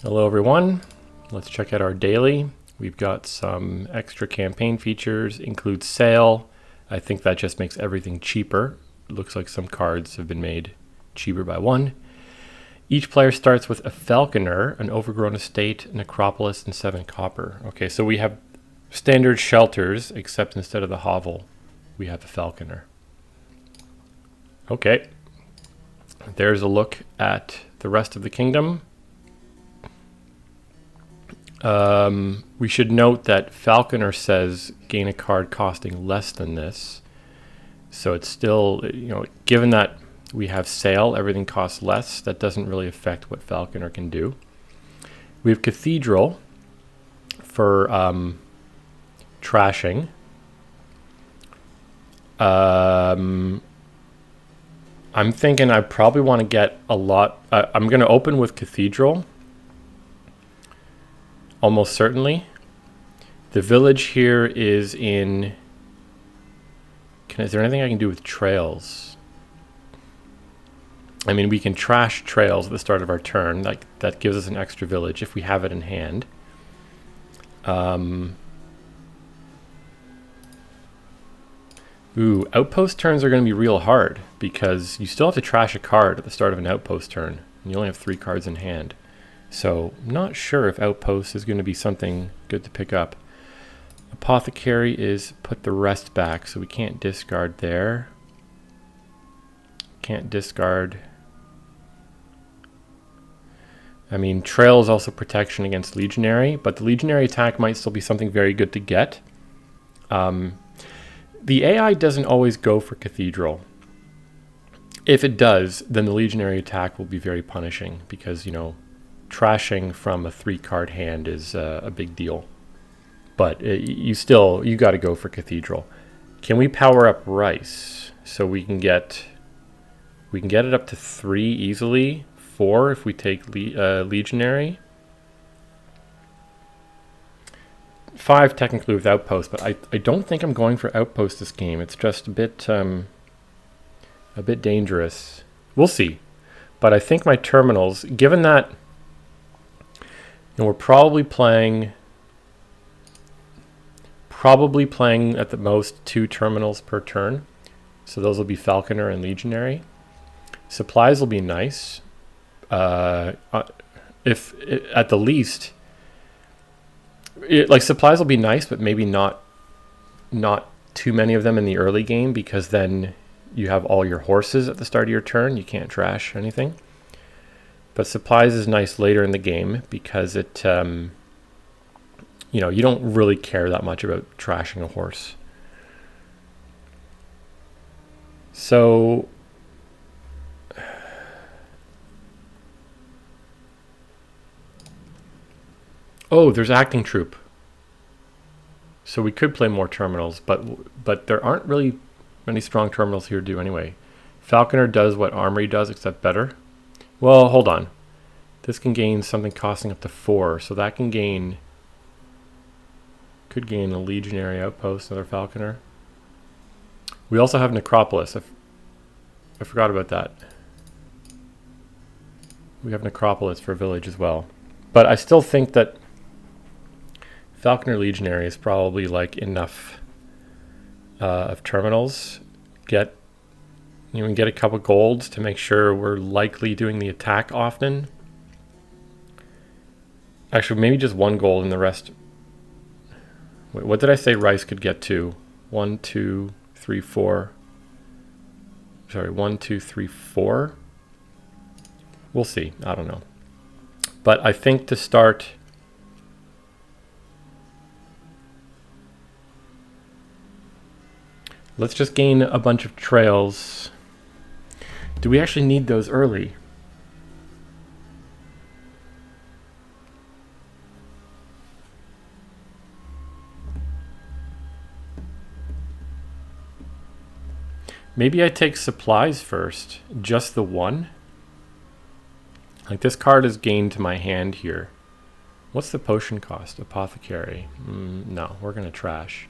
Hello everyone, let's check out our daily. We've got some extra campaign features, includes sale. I think that just makes everything cheaper. Looks like some cards have been made cheaper by one. Each player starts with a falconer, an overgrown estate, necropolis, and 7 copper. Okay, so we have standard shelters, except instead of the hovel, we have the falconer. Okay, there's a look at the rest of the kingdom. We should note that falconer says gain a card costing less than this. So it's still, given that we have sale, everything costs less. That doesn't really affect what falconer can do. We have cathedral for trashing. I'm thinking I probably want to get a lot. I'm going to open with cathedral. Almost certainly. The village here is in... Is there anything I can do with trails? I mean, we can trash trails at the start of our turn. That gives us an extra village if we have it in hand. Outpost turns are going to be real hard because you still have to trash a card at the start of an outpost turn. And you only have 3 cards in hand. So I'm not sure if outpost is going to be something good to pick up. Apothecary is put the rest back, so we can't discard there. Can't discard. I mean, trail is also protection against legionary, but the legionary attack might still be something very good to get. The AI doesn't always go for cathedral. If it does, then the legionary attack will be very punishing because, trashing from a 3-card hand is a big deal. But you got to go for cathedral. Can we power up rice so we can get it up to 3 easily? 4 if we take legionary. 5 technically with outpost, but I don't think I'm going for outpost this game. It's just a bit dangerous. We'll see. But I think my terminals, given that we're probably playing at the most 2 terminals per turn. So those will be falconer and legionary. Supplies will be nice. If at the least, supplies will be nice, but maybe not too many of them in the early game, because then you have all your horses at the start of your turn. You can't trash anything. But supplies is nice later in the game because it, you don't really care that much about trashing a horse. So, there's acting troop. So we could play more terminals, but there aren't really many strong terminals here to do anyway. Falconer does what Armory does, except better. Well, hold on. This can gain something costing up to 4, so that could gain a legionary outpost, another falconer. We also have necropolis. I forgot about that. We have necropolis for village as well. But I still think that falconer legionary is probably enough of terminals. We can get a couple golds to make sure we're likely doing the attack often. Actually, maybe just 1 gold and the rest. Wait, what did I say rice could get to? 1, 2, 3, 4. Sorry, 1, 2, 3, 4. We'll see. I don't know. But I think to start, let's just gain a bunch of trails. Do we actually need those early? Maybe I take supplies first, just the 1. This card is gained to my hand here. What's the potion cost? Apothecary. No, we're going to trash.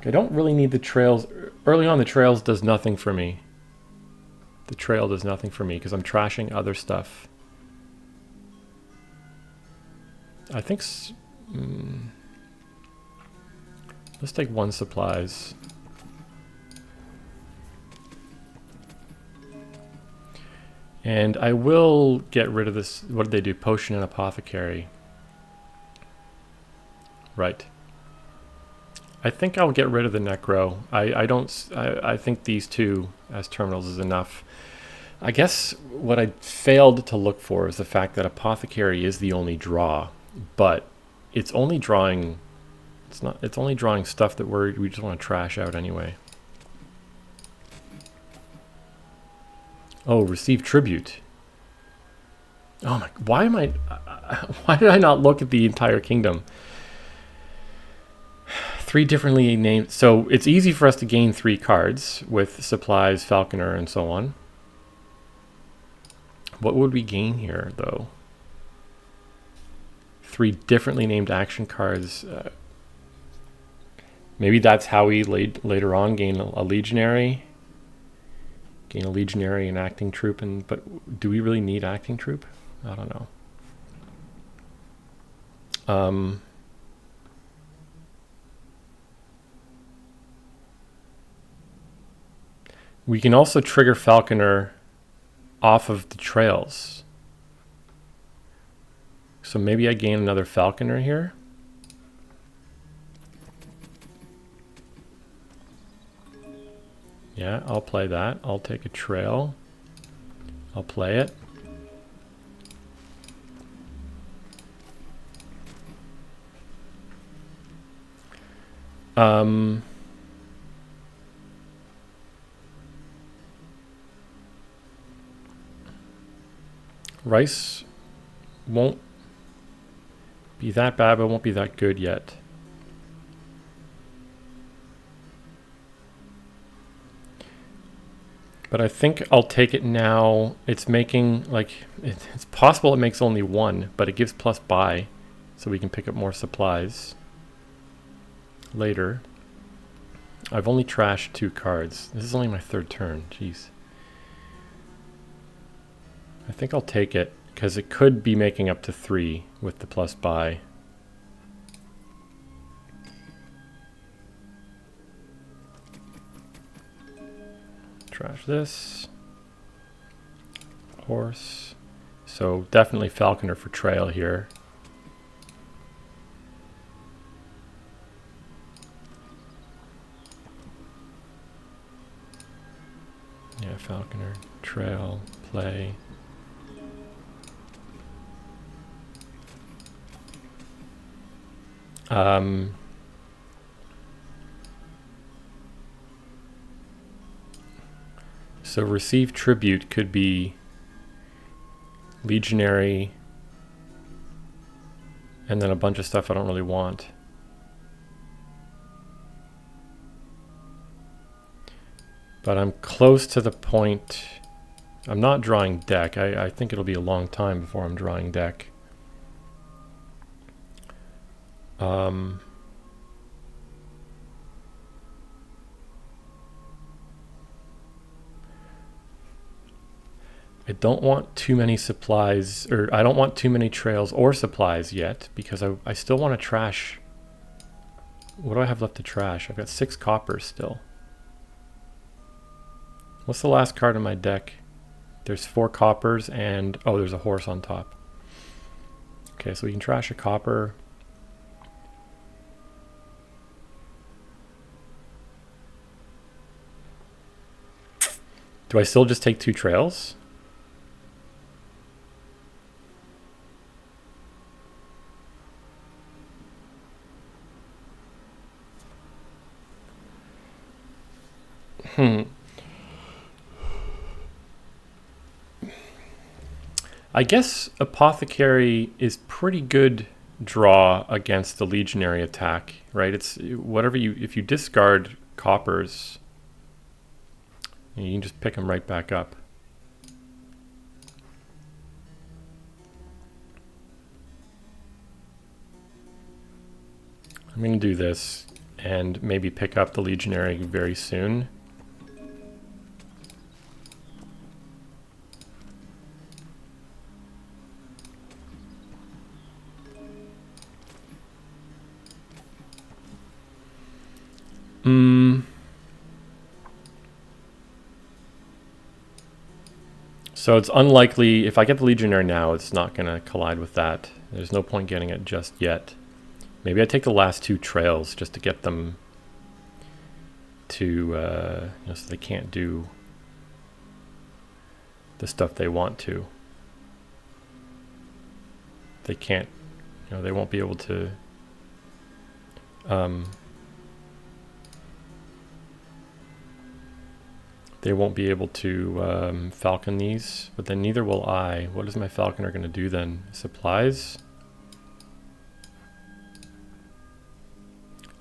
I don't really need the trails. Early on, the trails does nothing for me. The trail does nothing for me because I'm trashing other stuff. I think... let's take 1 supplies. And I will get rid of this. What did they do? Potion and apothecary. Right. I think I'll get rid of the necro. I think these 2 as terminals is enough. I guess what I failed to look for is the fact that apothecary is the only draw, but it's only drawing. It's only drawing stuff that we just want to trash out anyway. Oh, receive tribute. Oh my, why did I not look at the entire kingdom? 3 differently named, so it's easy for us to gain 3 cards with supplies, falconer, and so on. What would we gain here, though? 3 differently named action cards. Maybe that's how we later on gain a legionary. Gain a legionary and acting troop, but do we really need acting troop? I don't know. We can also trigger falconer off of the trails. So maybe I gain another falconer here. Yeah, I'll play that. I'll take a trail. I'll play it. Rice won't be that bad, but won't be that good yet. But I think I'll take it now. It's making, like, it's possible it makes only 1, but it gives plus buy, so we can pick up more supplies later. I've only trashed 2 cards. This is only my 3rd turn. Jeez. I think I'll take it, because it could be making up to 3 with the plus buy. Trash this. Horse. So definitely falconer for trail here. Yeah, falconer, trail, play. So receive tribute could be legionary and then a bunch of stuff I don't really want. But I'm close to the point. I'm not drawing deck. I think it'll be a long time before I'm drawing deck. I don't want too many supplies, or I don't want too many trails or supplies yet, because I still want to trash. What do I have left to trash? I've got 6 coppers still. What's the last card in my deck? There's 4 coppers and, oh, there's a horse on top. Okay, so we can trash a copper. Do I still just take 2 trails? I guess Apothecary is pretty good draw against the Legionary attack, right? It's whatever if you discard coppers, you can just pick them right back up. I'm going to do this, and maybe pick up the legionary very soon. So it's unlikely, if I get the legionary now, it's not going to collide with that. There's no point getting it just yet. Maybe I take the last 2 trails just to get them to, so they can't do the stuff they want to. They can't, they won't be able to falcon these, but then neither will I. What is my falconer going to do then? Supplies?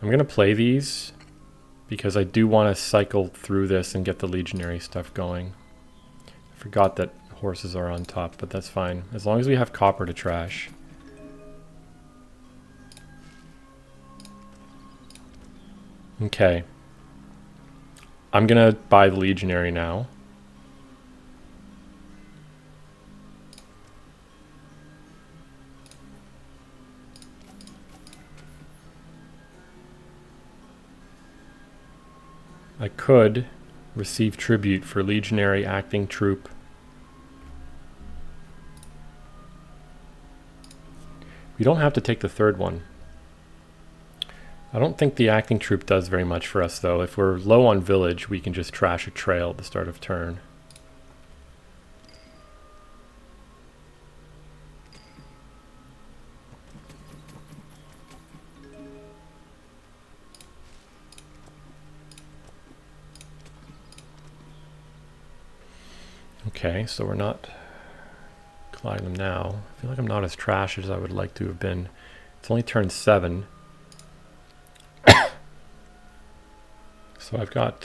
I'm going to play these because I do want to cycle through this and get the legionary stuff going. I forgot that horses are on top, but that's fine. As long as we have copper to trash. Okay. I'm going to buy the legionary now. I could receive tribute for legionary acting troop. We don't have to take the 3rd one. I don't think the acting troop does very much for us though. If we're low on village, we can just trash a trail at the start of turn. Okay, so we're not colliding them now. I feel like I'm not as trash as I would like to have been. It's only turn 7. So I've got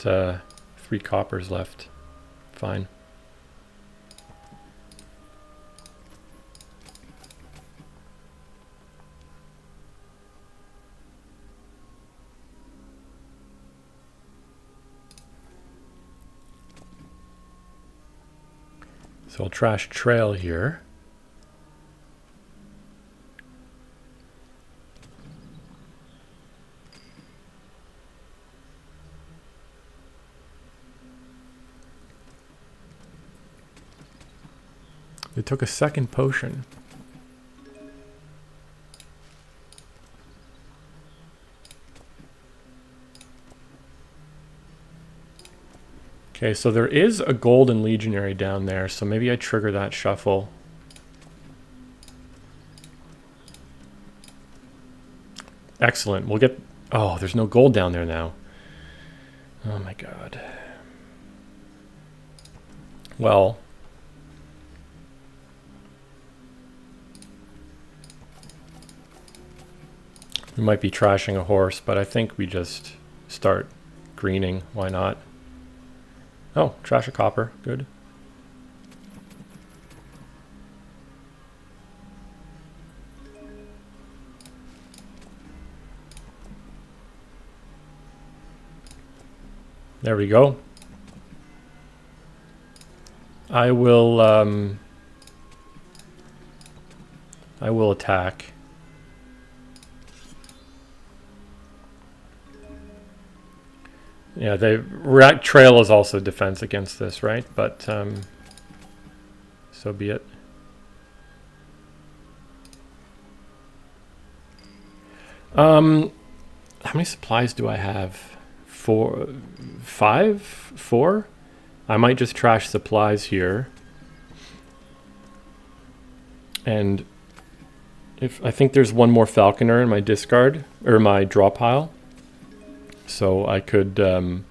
3 coppers left. Fine. So I'll trash trail here. They took a 2nd potion. Okay, so there is a golden legionary down there, so maybe I trigger that shuffle. Excellent. We'll get... Oh, there's no gold down there now. Oh my god. Well... We might be trashing a horse, but I think we just start greening. Why not? Oh, trash a copper. Good. There we go. I will attack. Yeah, the trail is also defense against this, right? But so be it. How many supplies do I have? 4, 5, 4? I might just trash supplies here. And if I think there's one more falconer in my discard or my draw pile. So I could gain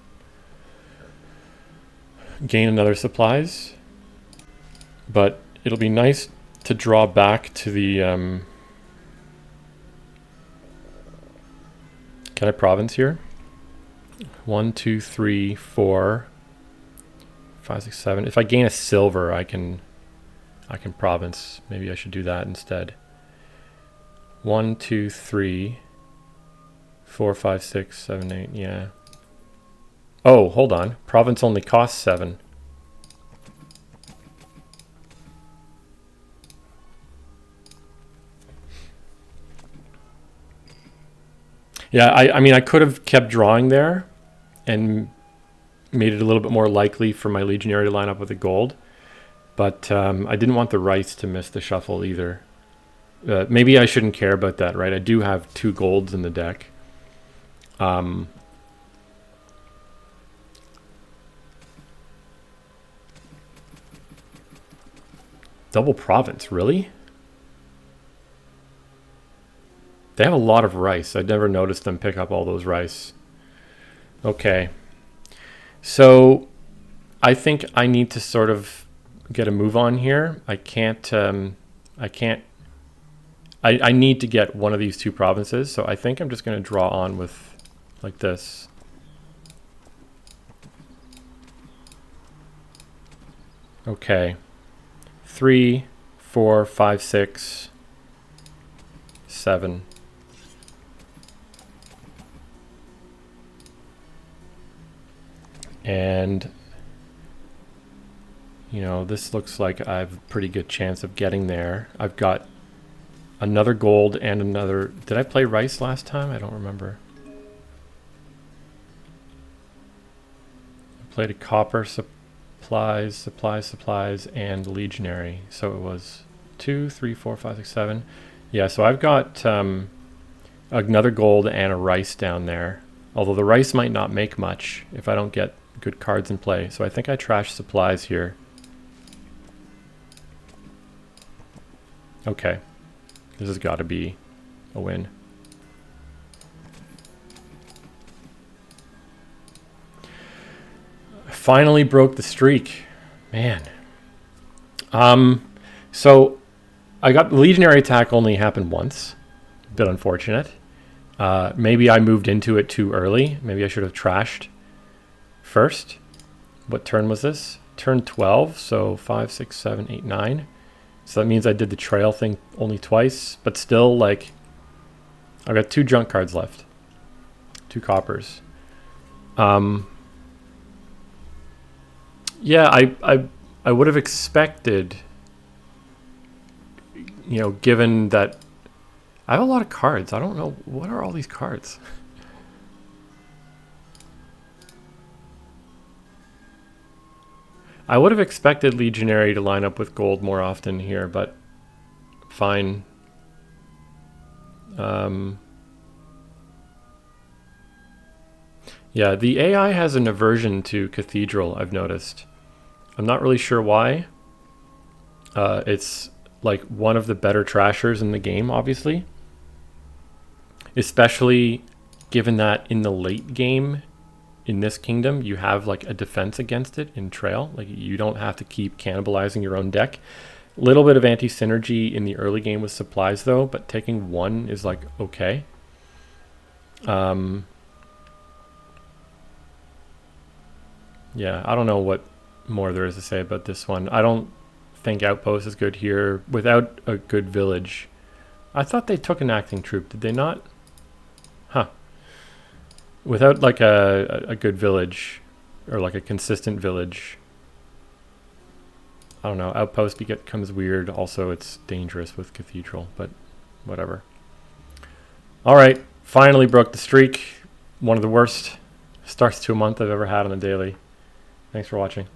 another supplies, but it'll be nice to draw back to the... Can I province here? 1, 2, 3, 4, 5, 6, 7. If I gain a silver, I can province. Maybe I should do that instead. 1, 2, 3, 4, 5, 6, 7, 8. Yeah. Oh, hold on. Province only costs 7. Yeah, I mean, I could have kept drawing there and made it a little bit more likely for my legionary to line up with the gold. But I didn't want the rice to miss the shuffle either. Maybe I shouldn't care about that, right? I do have 2 golds in the deck. Double province, really? They have a lot of rice. I'd never noticed them pick up all those rice. Okay. So I think I need to sort of get a move on here. I need to get one of these 2 provinces. So I think I'm just going to draw on with like this. Okay. 3, 4, 5, 6, 7. And, you know, this looks like I have a pretty good chance of getting there. I've got another gold and another... Did I play rice last time? I don't remember. I played a copper, supplies, and legionary. So it was 2, 3, 4, 5, 6, 7. Yeah, so I've got another gold and a rice down there. Although the rice might not make much if I don't get good cards in play. So I think I trash supplies here. Okay. This has got to be a win. I finally broke the streak. Man. So I got the legionary attack only happened once. A bit unfortunate. Maybe I moved into it too early. Maybe I should have trashed first. What turn was this? Turn 12, so 5, 6, 7, 8, 9. So that means I did the trail thing only twice, but still, like, I've got 2 junk cards left. 2 coppers. Yeah, I would have expected, you know, given that I have a lot of cards. I don't know, what are all these cards? I would have expected legionary to line up with gold more often here, but fine. Yeah, the AI has an aversion to cathedral, I've noticed. I'm not really sure why. It's like one of the better trashers in the game, obviously. Especially given that in the late game, in this kingdom, you have like a defense against it in trail. Like you don't have to keep cannibalizing your own deck. A little bit of anti-synergy in the early game with supplies though, but taking 1 is like okay. Yeah, I don't know what more there is to say about this one. I don't think Outpost is good here without a good village. I thought they took an acting troop, did they not? Huh. Without like a good village or like a consistent village, I don't know, Outpost becomes weird. Also, it's dangerous with Cathedral, but whatever. All right, finally broke the streak. One of the worst starts to a month I've ever had on the daily. Thanks for watching.